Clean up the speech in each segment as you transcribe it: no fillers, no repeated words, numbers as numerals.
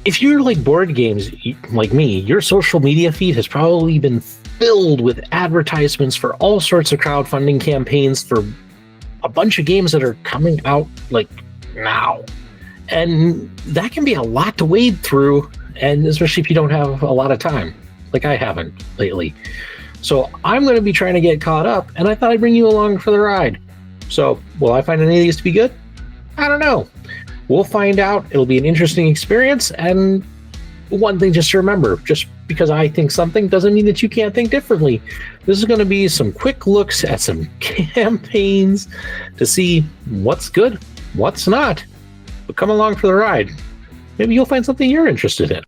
if you're like board games like me, your social media feed has probably been filled with advertisements for all sorts of crowdfunding campaigns for a bunch of games that are coming out like now. And that can be a lot to wade through, and especially if you don't have a lot of time, like I haven't lately. So I'm going to be trying to get caught up, and I thought I'd bring you along for the ride. So will I find any of these to be good? I don't know. We'll find out. It'll be an interesting experience, and one thing just to remember, just because I think something doesn't mean that you can't think differently. This is going to be some quick looks at some campaigns to see what's good, what's not. But come along for the ride. Maybe you'll find something you're interested in.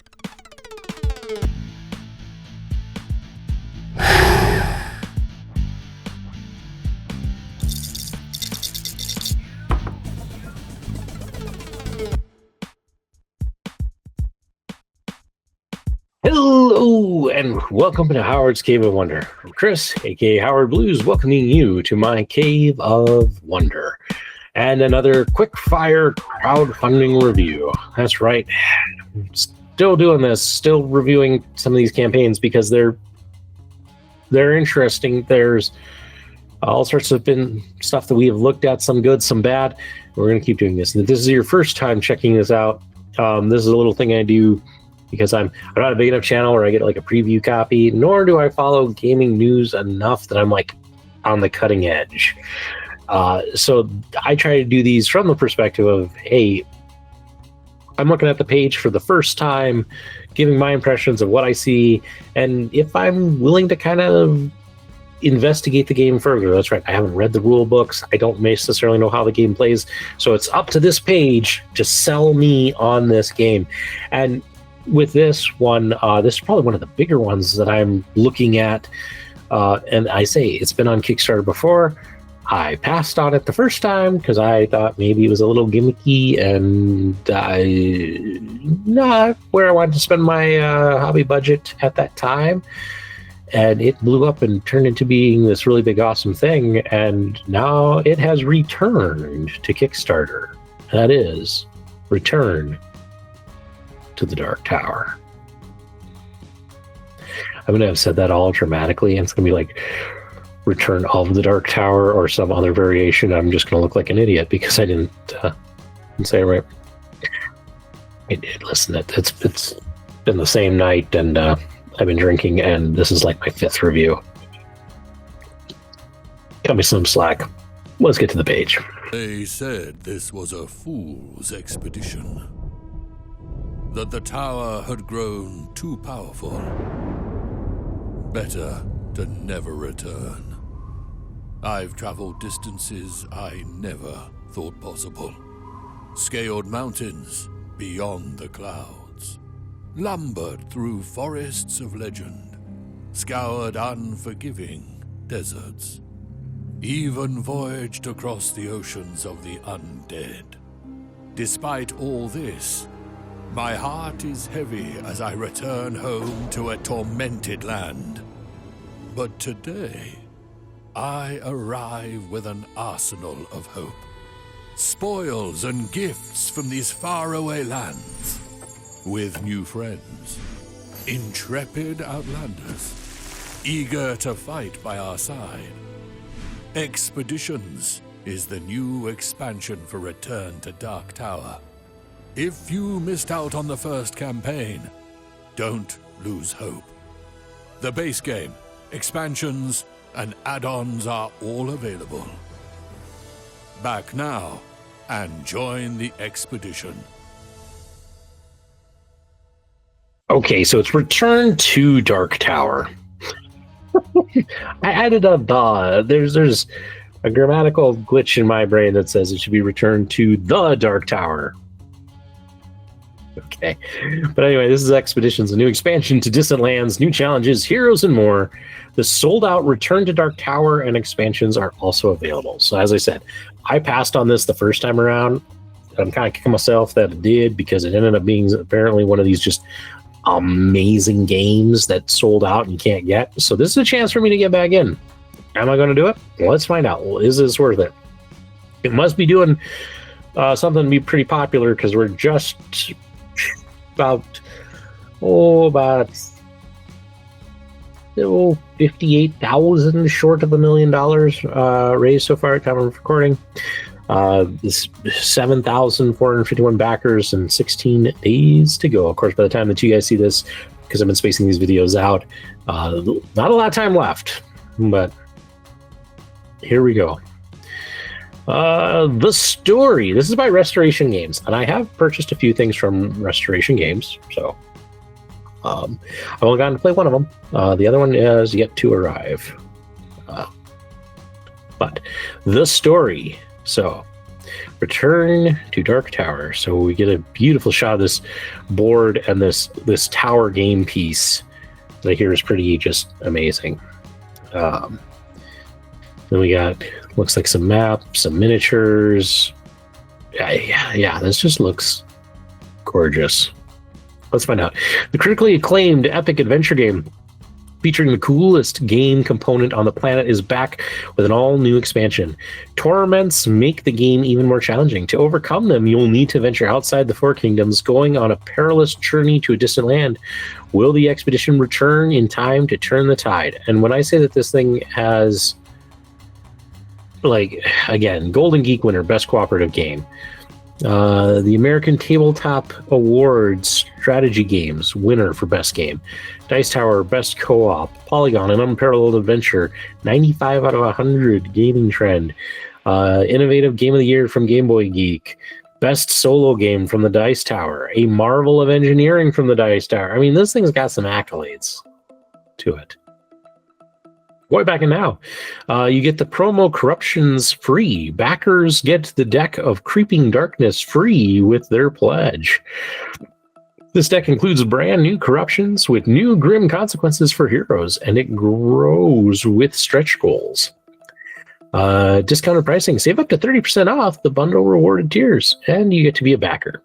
Hello, and welcome to Howard's Cave of Wonder. I'm Chris, aka Howard Blues, welcoming you to my Cave of Wonder. And another quick fire crowdfunding review. That's right. Still doing this, still reviewing some of these campaigns because they're interesting. There's all sorts of stuff that we have looked at, some good, some bad. We're going to keep doing this. And if this is your first time checking this out, this is a little thing I do because I'm not a big enough channel where I get like a preview copy, nor do I follow gaming news enough that I'm like on the cutting edge. So I try to do these from the perspective of, hey, I'm looking at the page for the first time, giving my impressions of what I see, and if I'm willing to kind of investigate the game further. That's right, I haven't read the rule books, I don't necessarily know how the game plays, so it's up to this page to sell me on this game. And with this one, this is probably one of the bigger ones that I'm looking at, and I say it's been on Kickstarter before. I passed on it the first time because I thought maybe it was a little gimmicky and not where I wanted to spend my hobby budget at that time. And it blew up and turned into being this really big, awesome thing. And now it has returned to Kickstarter. That is, Return to the Dark Tower. I'm going to have said that all dramatically, and it's going to be like Return of the Dark Tower or some other variation. I'm just going to look like an idiot because I didn't say it right. Listen, it's been the same night, and I've been drinking, and this is like my fifth review. Cut me some slack. Let's get to the page. They said this was a fool's expedition, that the tower had grown too powerful. Better to never return. I've traveled distances I never thought possible. Scaled mountains beyond the clouds. Lumbered through forests of legend. Scoured unforgiving deserts. Even voyaged across the oceans of the undead. Despite all this, my heart is heavy as I return home to a tormented land. But today, I arrive with an arsenal of hope. Spoils and gifts from these faraway lands. With new friends. Intrepid outlanders. Eager to fight by our side. Expeditions is the new expansion for Return to Dark Tower. If you missed out on the first campaign, don't lose hope. The base game, expansions, and add-ons are all available. Back now, and join the expedition. Okay, so it's Return to Dark Tower. I added a there's a grammatical glitch in my brain that says it should be Return to the Dark Tower. Okay. But anyway, this is Expeditions, a new expansion to distant lands, new challenges, heroes, and more. The sold-out Return to Dark Tower and expansions are also available. So as I said, I passed on this the first time around. I'm kind of kicking myself that it did because it ended up being apparently one of these just amazing games that sold out and you can't get. So this is a chance for me to get back in. Am I going to do it? Well, let's find out. Is this worth it? It must be doing something to be pretty popular because we're just about 58,000 short of $1 million raised so far at time of recording. This 7,451 backers and 16 days to go. Of course, by the time that you guys see this, because I've been spacing these videos out, not a lot of time left, but here we go. The story. This is by Restoration Games, and I have purchased a few things from Restoration Games, so I've only gotten to play one of them. The other one is yet to arrive. But the story. So, return to Dark Tower. So we get a beautiful shot of this board and this tower game piece that I hear is pretty just amazing. Then we got, looks like some maps, some miniatures. Yeah, this just looks gorgeous. Let's find out. The critically acclaimed epic adventure game featuring the coolest game component on the planet is back with an all-new expansion. Torments make the game even more challenging. To overcome them, you'll need to venture outside the Four Kingdoms, going on a perilous journey to a distant land. Will the expedition return in time to turn the tide? And when I say that this thing has, like, again, Golden Geek winner, best cooperative game. The American Tabletop Awards strategy games winner for best game. Dice Tower best co-op. Polygon, an unparalleled adventure. 95 out of 100 gaming trend. Innovative game of the year from Game Boy Geek. Best solo game from the Dice Tower. A marvel of engineering from the Dice Tower. I mean, this thing's got some accolades to it. Way back and now, you get the promo Corruptions free. Backers get the deck of Creeping Darkness free with their pledge. This deck includes brand new Corruptions with new grim consequences for heroes, and it grows with stretch goals. Discounted pricing. Save up to 30% off the bundle rewarded tiers, and you get to be a backer.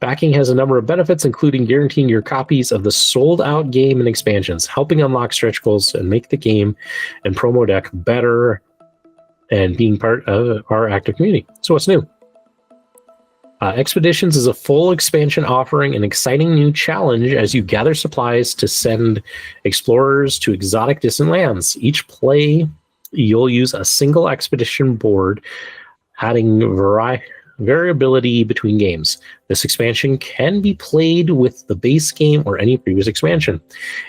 Backing has a number of benefits, including guaranteeing your copies of the sold-out game and expansions, helping unlock stretch goals and make the game and promo deck better, and being part of our active community. So what's new? Expeditions is a full expansion offering an exciting new challenge as you gather supplies to send explorers to exotic distant lands. Each play, you'll use a single expedition board, adding variability between games. This expansion can be played with the base game or any previous expansion.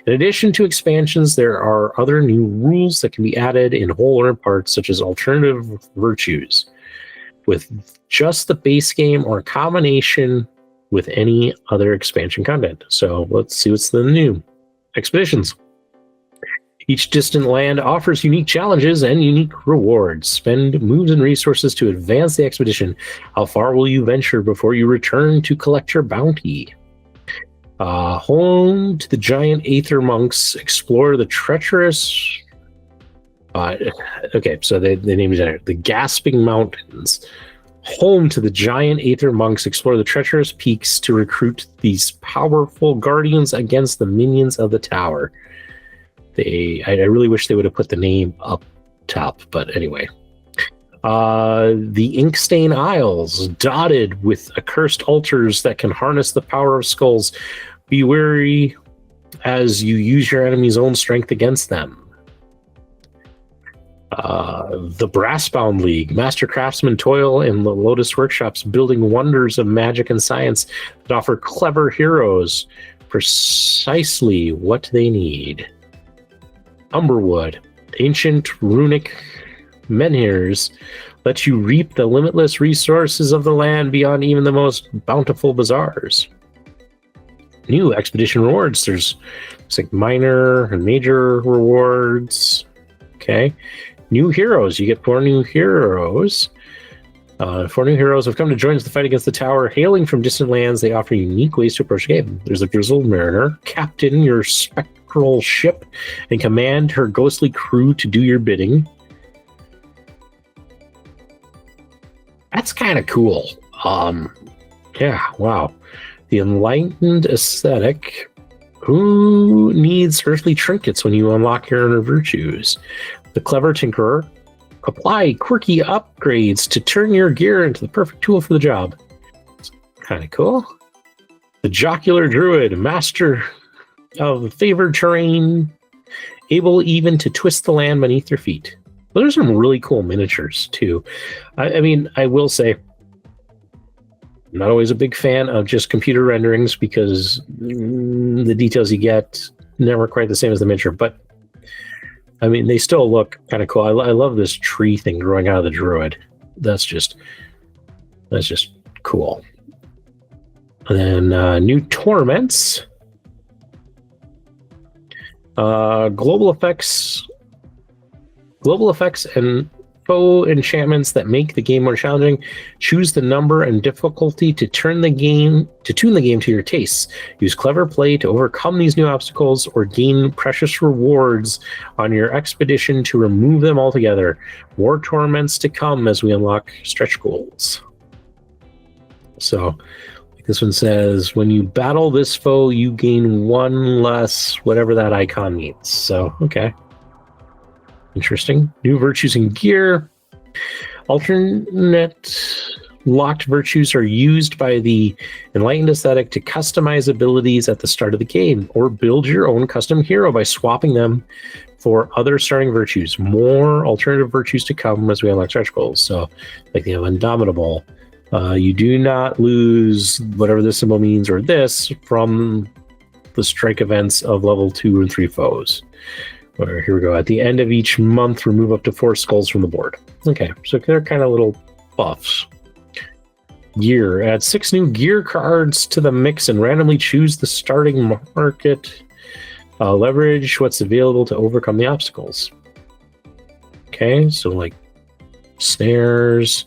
In addition to expansions, there are other new rules that can be added in whole or in parts, such as alternative virtues, with just the base game or a combination with any other expansion content. So let's see what's the new. Expeditions. Each distant land offers unique challenges and unique rewards. Spend moves and resources to advance the expedition. How far will you venture before you return to collect your bounty? Home to the giant Aether monks. Explore the treacherous... okay, so they named it the Gasping Mountains. Home to the giant Aether monks. Explore the treacherous peaks to recruit these powerful guardians against the minions of the tower. I really wish they would have put the name up top, but anyway. The Inkstain Isles, dotted with accursed altars that can harness the power of skulls. Be wary as you use your enemy's own strength against them. The Brassbound League, master craftsmen toil in the Lotus workshops, building wonders of magic and science that offer clever heroes precisely what they need. Umberwood, ancient runic menhirs let you reap the limitless resources of the land beyond even the most bountiful bazaars. New expedition rewards. There's like minor and major rewards. Okay. New heroes. You get 4 new heroes. 4 new heroes have come to join us to fight against the tower. Hailing from distant lands, they offer unique ways to approach the game. There's a grizzled mariner, captain your spectral ship, and command her ghostly crew to do your bidding. That's kind of cool. Yeah, wow. The enlightened aesthetic. Who needs earthly trinkets when you unlock your inner virtues? The clever tinkerer. Apply quirky upgrades to turn your gear into the perfect tool for the job. Kind of cool. The Jocular Druid, master of favored terrain, able even to twist the land beneath your feet. Those are some really cool miniatures, too. I mean, I will say, I'm not always a big fan of just computer renderings because the details you get never quite the same as the miniature, but I mean, they still look kind of cool. I love this tree thing growing out of the druid. That's just cool. And then new Torments. Global effects and foe enchantments that make the game more challenging. Choose the number and difficulty to tune the game to your tastes. Use clever play to overcome these new obstacles or gain precious rewards on your expedition to remove them altogether. More torments to come as we unlock stretch goals. So, like this one says, when you battle this foe, you gain one less, whatever that icon means. So, okay. Interesting. New virtues and gear. Alternate locked virtues are used by the Enlightened Aesthetic to customize abilities at the start of the game, or build your own custom hero by swapping them for other starting virtues. More alternative virtues to come as we unlock stretch goals. So, like they have Indomitable. You do not lose whatever this symbol means or this from the strike events of level 2 and 3 foes. Or here we go. At the end of each month, remove up to 4 skulls from the board. Okay, so they're kind of little buffs. Gear. Add 6 new gear cards to the mix and randomly choose the starting market. Leverage what's available to overcome the obstacles. Okay, so like snares,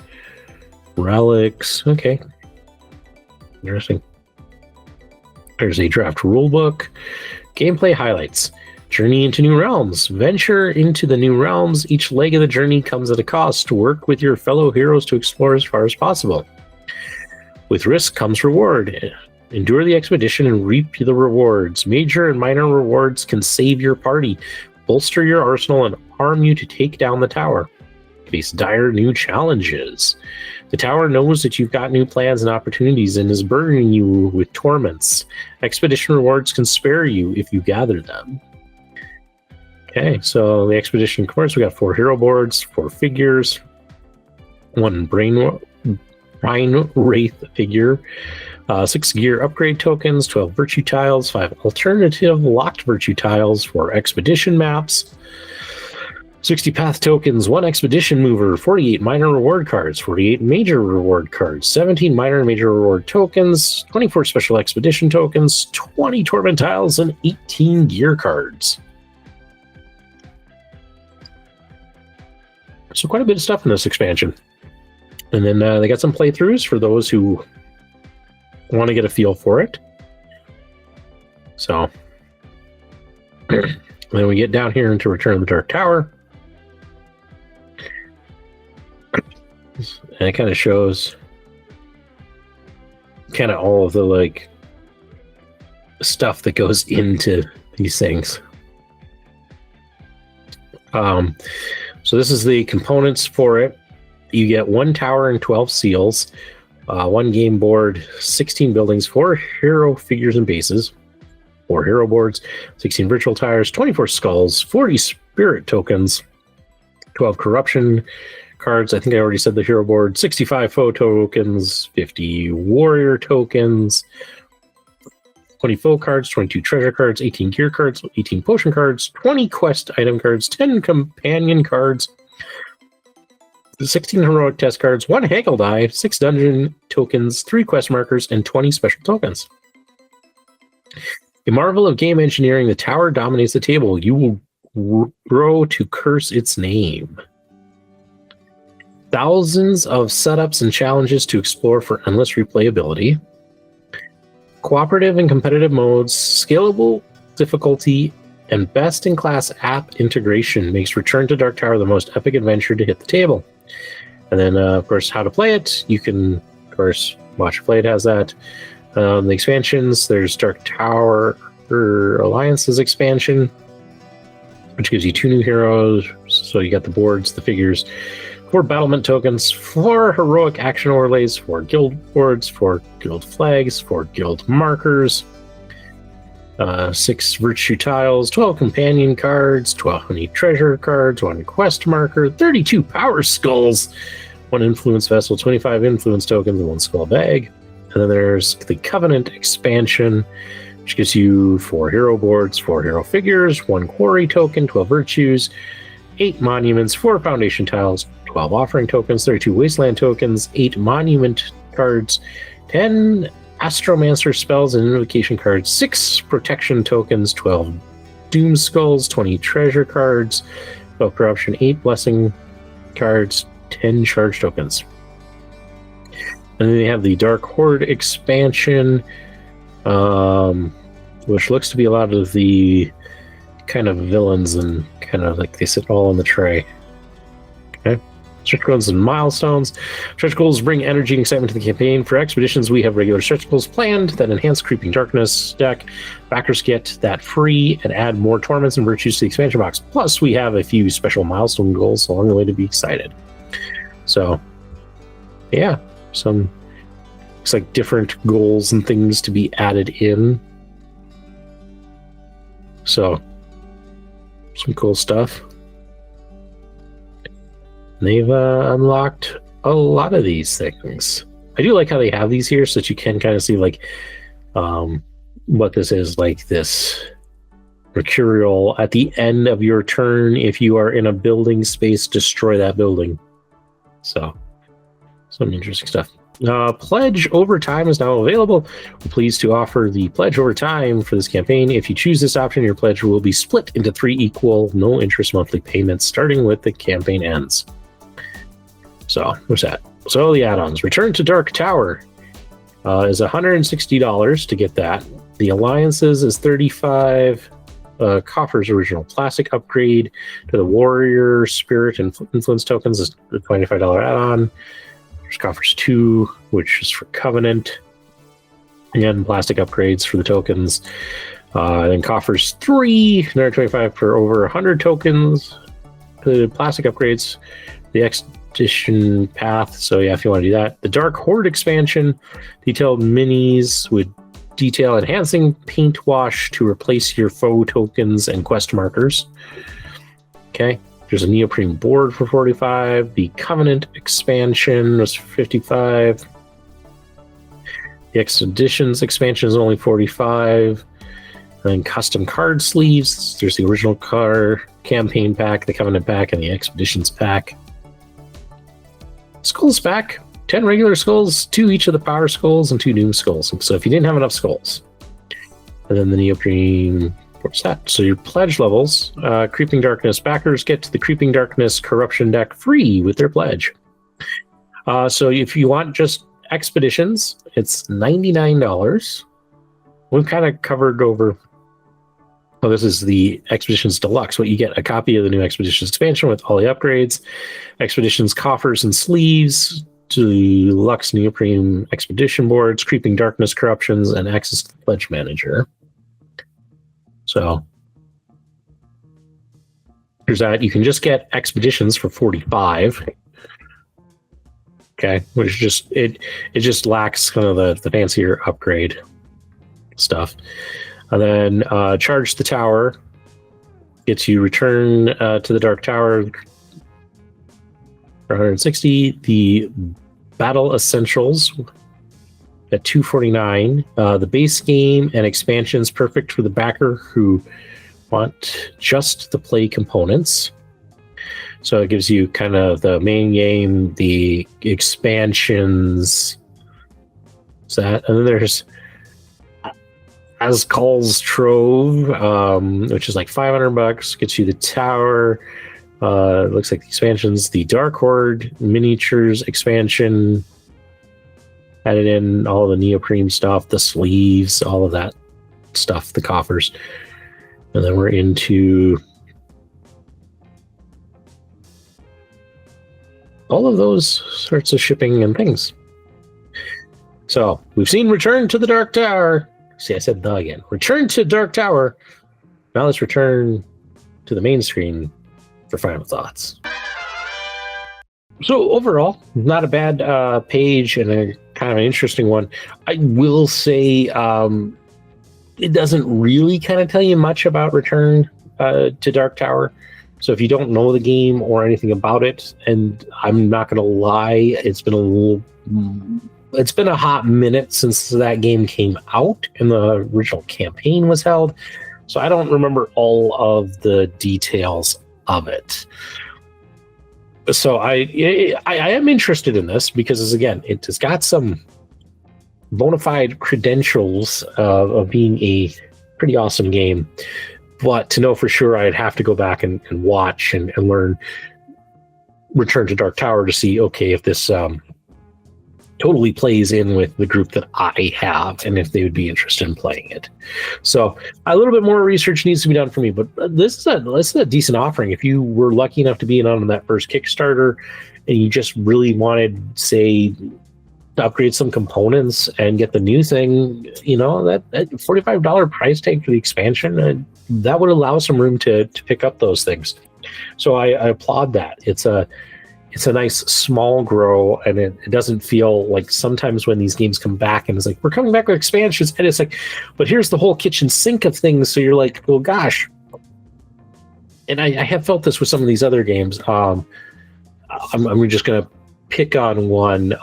relics. Okay. Interesting. There's a draft rulebook. Gameplay highlights. Journey into new realms. Venture into the new realms. Each leg of the journey comes at a cost. Work with your fellow heroes to explore as far as possible. With risk comes reward. Endure the expedition and reap the rewards. Major and minor rewards can save your party, bolster your arsenal, and arm you to take down the tower. Face dire new challenges. The tower knows that you've got new plans and opportunities and is burdening you with torments. Expedition rewards can spare you if you gather them. Okay, so the expedition course, we got 4 hero boards, 4 figures, 1 Brain Wraith figure, 6 gear upgrade tokens, 12 virtue tiles, 5 alternative locked virtue tiles, 4 expedition maps, 60 path tokens, 1 expedition mover, 48 minor reward cards, 48 major reward cards, 17 minor and major reward tokens, 24 special expedition tokens, 20 torment tiles, and 18 gear cards. So quite a bit of stuff in this expansion. And then they got some playthroughs for those who want to get a feel for it. So then we get down here into Return of the Dark Tower. And it kind of shows kind of all of the like stuff that goes into these things. So this is the components for it. You get 1 tower and 12 seals, 1 game board, 16 buildings, 4 hero figures and bases, 4 hero boards, 16 virtual tires, 24 skulls, 40 spirit tokens, 12 corruption cards. I think I already said the hero board, 65 foe tokens, 50 warrior tokens, 20 foe cards, 22 treasure cards, 18 gear cards, 18 potion cards, 20 quest item cards, 10 companion cards, 16 heroic test cards, 1 haggle die, 6 dungeon tokens, 3 quest markers, and 20 special tokens. A marvel of game engineering, the tower dominates the table. You will grow to curse its name. Thousands of setups and challenges to explore for endless replayability. Cooperative and competitive modes, scalable difficulty, and best-in-class app integration makes Return to Dark Tower the most epic adventure to hit the table. And then, of course, how to play it. You can, of course, watch play. It has that. The expansions, there's Dark Tower Alliance's expansion, which gives you 2 new heroes. So you got the boards, the figures, 4 battlement tokens, 4 heroic action overlays, 4 guild boards, 4 guild flags, 4 guild markers, 6 virtue tiles, 12 companion cards, 20 treasure cards, 1 quest marker, 32 power skulls, 1 influence vessel, 25 influence tokens, and 1 skull bag. And then there's the Covenant expansion, which gives you 4 hero boards, 4 hero figures, 1 quarry token, 12 virtues, 8 monuments, 4 foundation tiles, 12 offering tokens, 32 wasteland tokens, 8 monument cards, 10 astromancer spells and invocation cards, 6 protection tokens, 12 doom skulls, 20 treasure cards, 12 corruption, 8 blessing cards, 10 charge tokens. And then they have the Dark Horde expansion, which looks to be a lot of the kind of villains and kind of like they sit all in the tray. Okay. Stretch goals and milestones. Stretch goals bring energy and excitement to the campaign. For expeditions, we have regular stretch goals planned that enhance Creeping Darkness deck. Backers get that free and add more torments and virtues to the expansion box. Plus, we have a few special milestone goals along the way to be excited. So, yeah, some looks like different goals and things to be added in. So, some cool stuff. They've unlocked a lot of these things. I do like how they have these here so that you can kind of see like what this is, like this mercurial at the end of your turn. If you are in a building space, destroy that building. So some interesting stuff. Pledge Overtime is now available. We're pleased to offer the Pledge Overtime for this campaign. If you choose this option, your pledge will be split into 3 equal, no interest monthly payments starting with the campaign ends. So, what's that? So, the add-ons. Return to Dark Tower is $160 to get that. The Alliances is $35. Coffer's original Plastic upgrade to the Warrior Spirit and Influence tokens is a $25 add-on. There's Coffers 2, which is for Covenant. Again, Plastic upgrades for the tokens. Then Coffers 3, another 25 for over 100 tokens. The Plastic upgrades, the Expedition Path. So yeah, if you want to do that. The Dark Horde expansion, detailed minis with detail enhancing paint wash to replace your foe tokens and quest markers. Okay. There's a neoprene board for 45. The Covenant expansion was 55. The Expeditions expansion is only 45. And then custom card sleeves. There's the original card campaign pack, the Covenant pack, and the Expeditions pack. Skulls pack. 10 regular skulls, 2 each of the power skulls, and 2 doom skulls. So if you didn't have enough skulls. And then the neoprene. What's that? So your pledge levels, Creeping Darkness backers get to the Creeping Darkness Corruption deck free with their pledge. So if you want just Expeditions, it's $99. We've kind of covered over. Oh, this is the Expeditions Deluxe. What you get a copy of the new Expeditions expansion with all the upgrades, Expeditions coffers and sleeves, Deluxe neoprene expedition boards, Creeping Darkness corruptions, and access to the Pledge Manager. So here's that. You can just get Expeditions for $45. Okay, which just it just lacks kind of the fancier upgrade stuff. And then Charge the Tower gets you Return to the Dark Tower for $160. The Battle Essentials at $249. The base game and expansions perfect for the backer who want just the play components. So it gives you kind of the main game, the expansions, and then there's Azkol's Trove, which is like $500, gets you the tower. It looks like the expansions, the Dark Horde miniatures expansion, added in all the neoprene stuff, the sleeves, all of that stuff, the coffers. And then we're into all of those sorts of shipping and things. So we've seen Return to the Dark Tower. See, I said the again. Return to Dark Tower. Now let's return to the main screen for final thoughts. So overall, not a bad page and a kind of an interesting one. I will say it doesn't really kind of tell you much about Return to Dark Tower. So if you don't know the game or anything about it, and I'm not going to lie, it's been a hot minute since that game came out and the original campaign was held. So I don't remember all of the details of it. So I am interested in this because, again, it has got some bona fide credentials of being a pretty awesome game. But to know for sure, I'd have to go back and watch and learn Return to Dark Tower to see, okay, if this totally plays in with the group that I have and if they would be interested in playing it. So a little bit more research needs to be done for me, but this is a decent offering. If you were lucky enough to be in on that first Kickstarter and you just really wanted, say, to upgrade some components and get the new thing, that $45 price tag for the expansion, that would allow some room to pick up those things. So I applaud that. It's a nice small grow, and it doesn't feel like sometimes when these games come back and it's like, we're coming back with expansions, and it's like, but here's the whole kitchen sink of things. So you're like, well, gosh. And I have felt this with some of these other games. I'm just going to pick on one.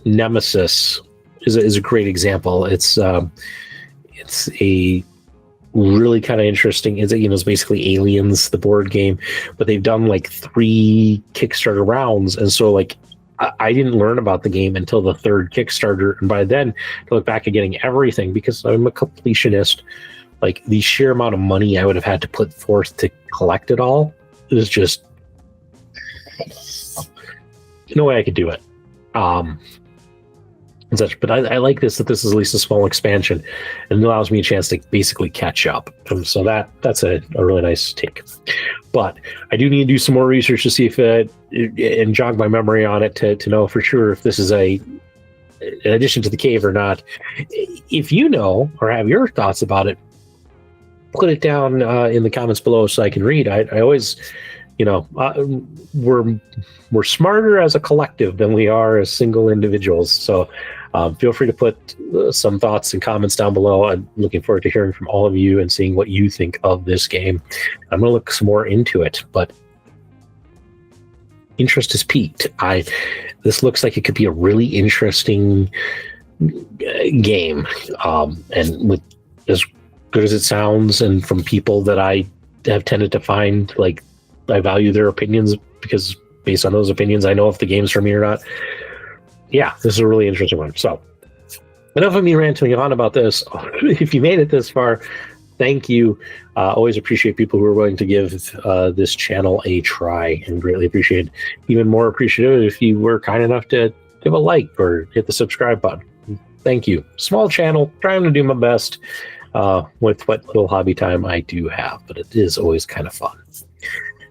Nemesis is a great example. It's a really kind of interesting. It's basically Aliens, the board game, but they've done like 3 Kickstarter rounds, and so like I didn't learn about the game until the 3rd Kickstarter, and by then to look back at getting everything, because I'm a completionist, like the sheer amount of money I would have had to put forth to collect it all is just no way I could do it. And such, but I like that this is at least a small expansion, and it allows me a chance to basically catch up. So that's a really nice take. But I do need to do some more research to see if and jog my memory on it to know for sure if this is an addition to the cave or not. If you know or have your thoughts about it, put it down in the comments below so I can read. I always, we're smarter as a collective than we are as single individuals. So feel free to put some thoughts and comments down below. I'm looking forward to hearing from all of you and seeing what you think of this game. I'm going to look some more into it, but interest is piqued. This looks like it could be a really interesting game, and with as good as it sounds, and from people that I have tended to find, like, I value their opinions because based on those opinions, I know if the game's for me or not. Yeah, this is a really interesting one. So enough of me ranting on about this. If you made it this far, thank you. Always appreciate people who are willing to give this channel a try, and greatly appreciate, even more appreciative if you were kind enough to give a like or hit the subscribe button. Thank you. Small channel, trying to do my best with what little hobby time I do have, but it is always kind of fun.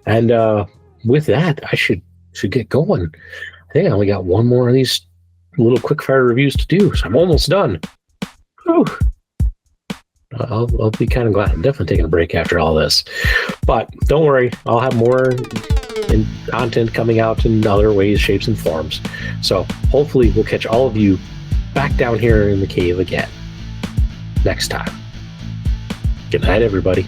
And with that, I should get going. I think I only got one more of these little quick fire reviews to do, so I'm almost done. Whew. I'll be kind of glad. I'm definitely taking a break after all this, but don't worry, I'll have more content coming out in other ways, shapes, and forms. So hopefully we'll catch all of you back down here in the cave again next time. Good night, everybody.